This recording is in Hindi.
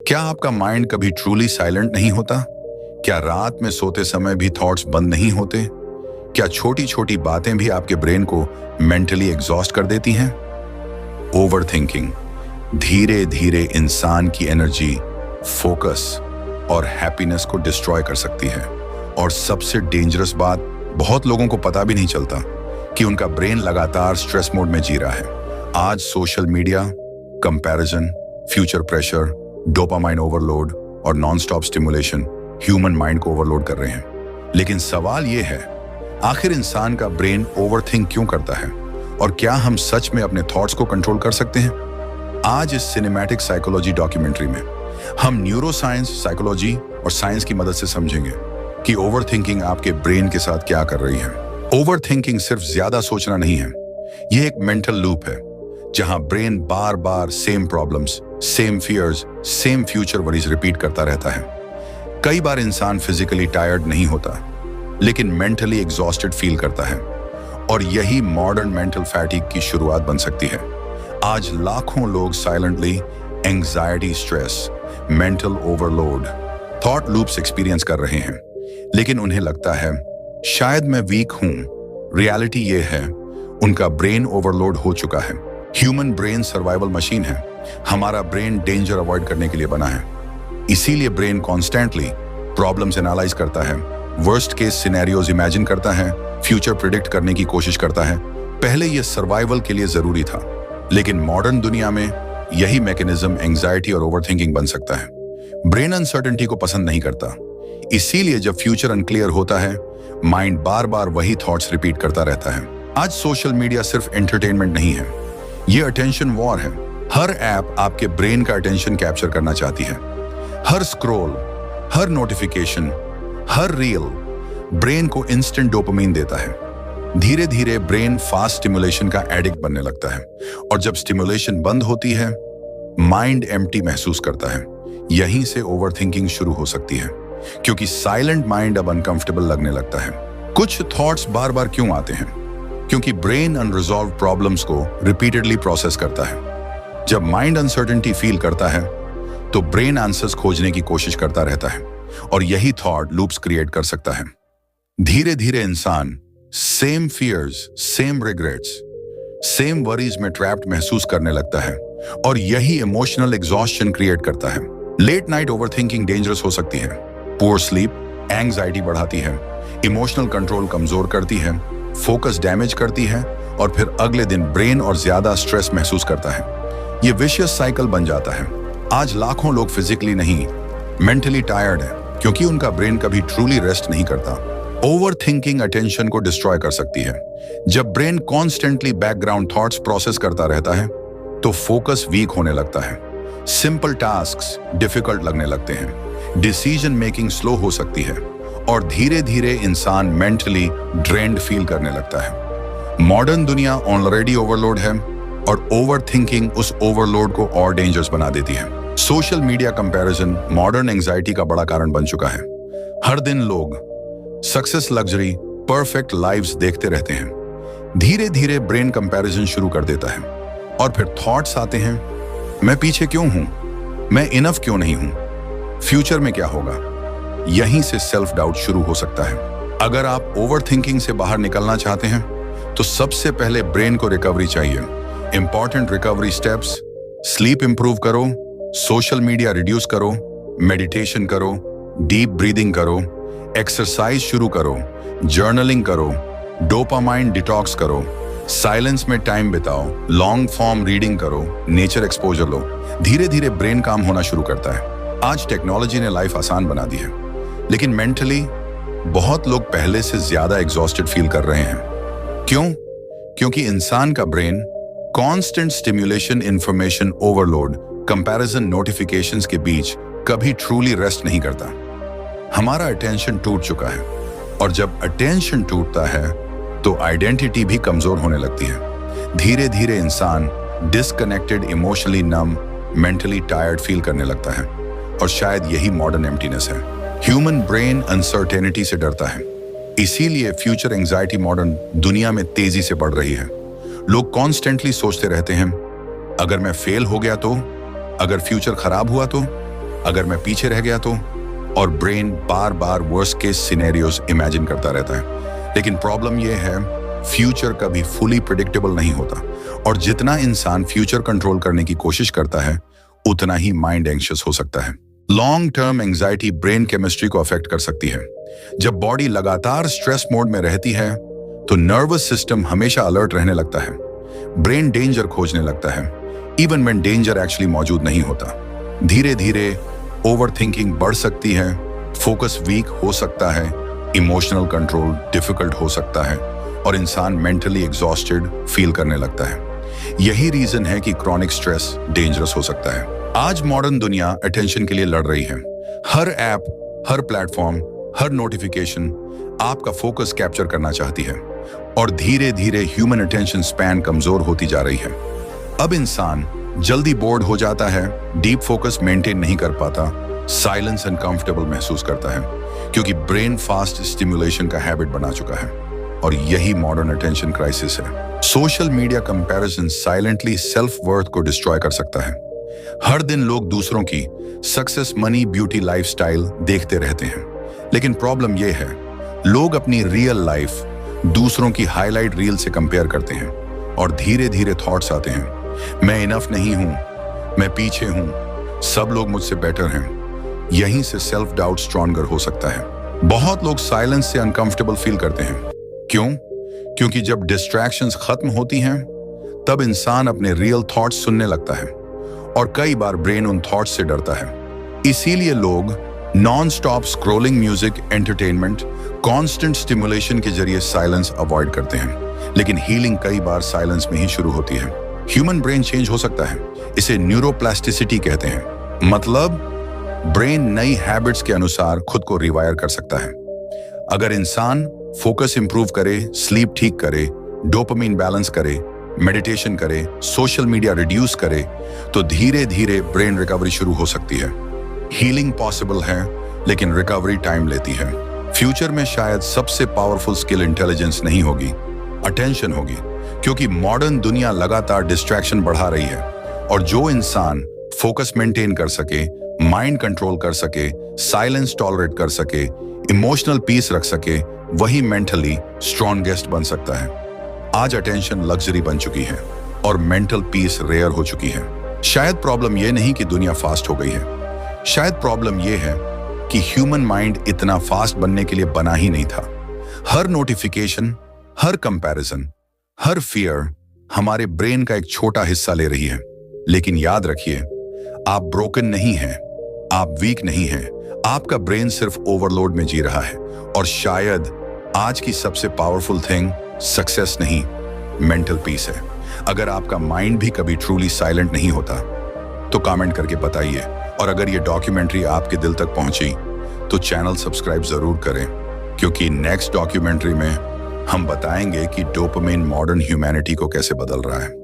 क्या आपका माइंड कभी ट्रूली साइलेंट नहीं होता? क्या रात में सोते समय भी थॉट्स बंद नहीं होते? क्या छोटी छोटी बातें भी आपके ब्रेन को मेंटली एग्जॉस्ट कर देती हैं? ओवरथिंकिंग धीरे धीरे इंसान की एनर्जी, फोकस और हैप्पीनेस को डिस्ट्रॉय कर सकती है। और सबसे डेंजरस बात, बहुत लोगों को पता भी नहीं चलता कि उनका ब्रेन लगातार स्ट्रेस मोड में जी रहा है। आज social media, comparison, future pressure, dopamine overload और non stop stimulation human mind को ओवरलोड कर रहे हैं। लेकिन सवाल यह है, आखिर इंसान का ब्रेन ओवरथिंक क्यों करता है और क्या हम सच में अपने थॉट्स को कंट्रोल कर सकते हैं? आज इस सिनेमैटिक साइकोलॉजी डॉक्यूमेंट्री में हम न्यूरोसाइंस, साइकोलॉजी और साइंस की मदद से समझेंगे कि ओवरथिंकिंग आपके ब्रेन के साथ क्या कर रही है। ओवरथिंकिंग सिर्फ ज्यादा सोचना नहीं है, यह एक मेंटल लूप है जहां ब्रेन बार बार same problems, same fears, same future worries repeat करता रहता है। कई बार इंसान फिजिकली टायर्ड नहीं होता, लेकिन मेंटली एग्जॉस्टेड फील करता है, और यही मॉडर्न मेंटल फैटिग की शुरुआत बन सकती है। आज लाखों लोग silently anxiety, stress, mental overload, thought loops experience कर रहे हैं, लेकिन उन्हें लगता है शायद मैं वीक हूं। रियलिटी ये है, उनका ब्रेन ओवरलोड हो चुका है। ह्यूमन ब्रेन सर्वाइवल मशीन है। हमारा ब्रेन डेंजर अवॉइड करने के लिए बना है। इसीलिए ब्रेन कॉन्स्टेंटली प्रॉब्लम्स एनालाइज करता है, वर्स्ट केस सिनेरियोज इमेजिन करता है, फ्यूचर प्रिडिक्ट करने की कोशिश करता है। पहले यह सर्वाइवल के लिए जरूरी था, लेकिन मॉडर्न दुनिया में यही मैकेनिज्म एंजाइटी और ओवरथिंकिंग बन सकता है। ब्रेन अनसर्टेनिटी को पसंद नहीं करता, इसीलिए जब फ्यूचर अनक्लियर होता है, माइंड बार बार वही थॉट्स रिपीट करता रहता है। आज सोशल मीडिया सिर्फ एंटरटेनमेंट नहीं है, ये अटेंशन वॉर है। हर ऐप आपके ब्रेन का अटेंशन कैप्चर करना चाहती है। हर स्क्रॉल, हर नोटिफिकेशन, हर रील ब्रेन को इंस्टेंट डोपामाइन देता है। धीरे धीरे ब्रेन फास्ट स्टिमुलेशन का एडिक्ट बनने लगता है, और जब स्टिमुलेशन बंद होती है, माइंड एम्प्टी महसूस करता है। यहीं से ओवरथिंकिंग शुरू हो सकती है, क्योंकि साइलेंट माइंड अब अनकंफर्टेबल लगने लगता है। कुछ थॉट्स बार बार क्यों आते हैं? क्योंकि ब्रेन अनरिजॉल्व प्रॉब्लम्स को रिपीटेडली प्रोसेस करता है। जब माइंड अनसर्टेनिटी फील करता है, तो ब्रेन आंसर्स खोजने की कोशिश करता रहता है, और यही थॉट लूप्स क्रिएट कर सकता है। धीरे धीरे इंसान same fears, same regrets, same worries में ट्रैप्ड महसूस करने लगता है, और यही इमोशनल एग्जॉस्शन क्रिएट करता है। लेट नाइट ओवरथिंकिंग डेंजरस हो सकती है। पुअर स्लीप एंग्जाइटी बढ़ाती है, इमोशनल कंट्रोल कमजोर करती है, फोकस डैमेज करती है, और फिर अगले दिन ब्रेन और ज्यादा स्ट्रेस महसूस करता है। ये विशियस साइकिल बन जाता है। आज लाखों लोग फिजिकली नहीं, मेंटली टायर्ड है, क्योंकि उनका ब्रेन कभी ट्रूली रेस्ट नहीं करता। ओवरथिंकिंग अटेंशन को डिस्ट्रॉय कर सकती है। जब brain constantly background thoughts process करता रहता है, तो फोकस वीक होने लगता है, सिंपल टास्क्स डिफिकल्ट लगने लगते हैं, डिसीजन मेकिंग स्लो हो सकती है, और धीरे धीरे इंसान मेंटली ड्रेन्ड फील करने लगता है। मॉडर्न दुनिया ऑलरेडी ओवरलोड है, और ओवरथिंकिंग उस ओवरलोड को और डेंजरस बना देती है। Social media comparison modern anxiety का बड़ा कारण बन चुका है। हर दिन लोग सक्सेस, लग्जरी, परफेक्ट लाइव्स देखते रहते हैं। धीरे धीरे ब्रेन कंपैरिजन शुरू कर देता है, और फिर थॉट्स आते हैं, मैं पीछे क्यों हूं, मैं इनफ क्यों नहीं हूं, फ्यूचर में क्या होगा। यहीं से सेल्फ डाउट शुरू हो सकता है। अगर आप ओवरथिंकिंग से बाहर निकलना चाहते हैं, तो सबसे पहले ब्रेन को रिकवरी चाहिए। Important recovery steps: sleep improve करो, सोशल मीडिया रिड्यूस करो, मेडिटेशन करो, डीप ब्रीदिंग करो, एक्सरसाइज शुरू करो, जर्नलिंग करो, डोपामाइन डिटॉक्स करो, साइलेंस में टाइम बिताओ, लॉन्ग फॉर्म रीडिंग करो, नेचर एक्सपोजर लो। धीरे धीरे ब्रेन काम होना शुरू करता है। आज टेक्नोलॉजी ने लाइफ आसान बना दी है, लेकिन मेंटली बहुत लोग पहले से ज्यादा एग्जॉस्टेड फील कर रहे हैं। क्यों? क्योंकि इंसान का brain constant stimulation, information overload, comparison, notifications के बीच कभी ट्रूली रेस्ट नहीं करता। हमारा अटेंशन टूट चुका है, और जब अटेंशन टूटता है, तो आइडेंटिटी भी कमजोर होने लगती है। धीरे धीरे इंसान डिस्कनेक्टेड, इमोशनली नम, मेंटली टायर्ड फील करने लगता है, और शायद यही मॉडर्न एम्प्टीनेस है। ह्यूमन ब्रेन अनसर्टेनिटी से डरता है, इसीलिए फ्यूचर एंजाइटी मॉडर्न दुनिया में तेजी से बढ़ रही है। लोग कॉन्स्टेंटली सोचते रहते हैं, अगर मैं फेल हो गया तो, अगर फ्यूचर खराब हुआ तो, अगर मैं पीछे रह गया तो? और ब्रेन बार बार वर्स्ट केस सिनेरियोस इमेजिन करता रहता है। लेकिन प्रॉब्लम यह है, फ्यूचर कभी फुली प्रिडिक्टेबल नहीं होता, और जितना इंसान फ्यूचर कंट्रोल करने की कोशिश करता है उतना ही माइंड एंग्शियस हो सकता है। Long term anxiety brain chemistry को अफेक्ट कर सकती है। जब बॉडी लगातार स्ट्रेस मोड में रहती है तो नर्वस सिस्टम हमेशा अलर्ट रहने लगता है। ब्रेन डेंजर खोजने लगता है, इवन व्हेन डेंजर एक्चुअली मौजूद नहीं होता। धीरे धीरे ओवर थिंकिंग बढ़ सकती है, फोकस वीक हो सकता है, इमोशनल कंट्रोल डिफिकल्ट हो सकता है, और इंसान मेंटली एग्जॉस्टेड फील करने लगता है। यही रीजन है कि क्रॉनिक स्ट्रेस डेंजरस हो सकता है। आज मॉडर्न दुनिया अटेंशन के लिए लड़ रही है। हर ऐप, हर प्लेटफॉर्म, हर नोटिफिकेशन आपका फोकस कैप्चर करना चाहती है, और धीरे धीरे ह्यूमन अटेंशन स्पैन कमजोर होती जा रही है। अब इंसान जल्दी बोर्ड हो जाता है, डीप फोकस मेंटेन नहीं कर पाता, साइलेंस अनकंफर्टेबल महसूस करता है, क्योंकि ब्रेन फास्ट स्टिमुलेशन का हैबिट बना चुका है। और यही मॉडर्न अटेंशन क्राइसिस है। Social media comparison silently self worth को डिस्ट्रॉय कर सकता है। हर दिन लोग दूसरों की सक्सेस, मनी, ब्यूटी, लाइफस्टाइल देखते रहते हैं, लेकिन प्रॉब्लम यह है, लोग अपनी रियल लाइफ दूसरों की हाईलाइट रील से कंपेयर करते हैं, और धीरे धीरे थॉट्स आते हैं, मैं इनफ नहीं हूं, मैं पीछे हूं, सब लोग मुझसे बेटर हैं। यहीं से सेल्फ डाउट स्ट्रॉन्गर हो सकता है। बहुत लोग साइलेंस से अनकंफर्टेबल फील करते हैं। क्यों? क्योंकि जब डिस्ट्रैक्शंस खत्म होती हैं तब इंसान अपने रियल थॉट्स सुनने लगता है, और कई बार ब्रेन उन थॉट्स से डरता है। इसीलिए लोग non stop scrolling, music, entertainment, constant stimulation के जरिए साइलेंस अवॉइड करते हैं। लेकिन हीलिंग कई बार साइलेंस में ही शुरू होती है। ह्यूमन ब्रेन चेंज हो सकता है, इसे न्यूरोप्लास्टिसिटी कहते हैं। मतलब ब्रेन नई हैबिट्स के अनुसार खुद को रिवायर कर सकता है। अगर इंसान फोकस इंप्रूव करे, स्लीप ठीक करे, डोपामिन बैलेंस करे, मेडिटेशन करे, सोशल मीडिया रिड्यूस करे, तो धीरे धीरे ब्रेन रिकवरी शुरू हो सकती है। हीलिंग पॉसिबल है, लेकिन रिकवरी टाइम लेती है। फ्यूचर में शायद सबसे पावरफुल स्किल इंटेलिजेंस नहीं होगी, अटेंशन होगी, क्योंकि मॉडर्न दुनिया लगातार डिस्ट्रैक्शन बढ़ा रही है, और जो इंसान फोकस मेंटेन कर सके, माइंड कंट्रोल कर सके, साइलेंस टॉलरेट कर सके, इमोशनल पीस रख सके, वही मेंटली स्ट्रॉन्गेस्ट बन सकता है। आज अटेंशन लग्जरी बन चुकी है और मेंटल पीस रेयर हो चुकी है। शायद प्रॉब्लम यह नहीं कि दुनिया फास्ट हो गई है, शायद प्रॉब्लम यह है कि ह्यूमन माइंड इतना फास्ट बनने के लिए बना ही नहीं था। हर नोटिफिकेशन, हर कंपैरिजन, हर फियर हमारे ब्रेन का एक छोटा हिस्सा ले रही है। लेकिन याद रखिए, आप ब्रोकन नहीं हैं, आप वीक नहीं हैं, आपका ब्रेन सिर्फ ओवरलोड में जी रहा है। और शायद आज की सबसे पावरफुल थिंग सक्सेस नहीं, मेंटल पीस है। अगर आपका माइंड भी कभी ट्रूली साइलेंट नहीं होता तो कमेंट करके बताइए। और अगर ये डॉक्यूमेंट्री आपके दिल तक पहुंची तो चैनल सब्सक्राइब जरूर करें, क्योंकि नेक्स्ट डॉक्यूमेंट्री में हम बताएंगे कि डोपामिन मॉडर्न ह्यूमैनिटी को कैसे बदल रहा है।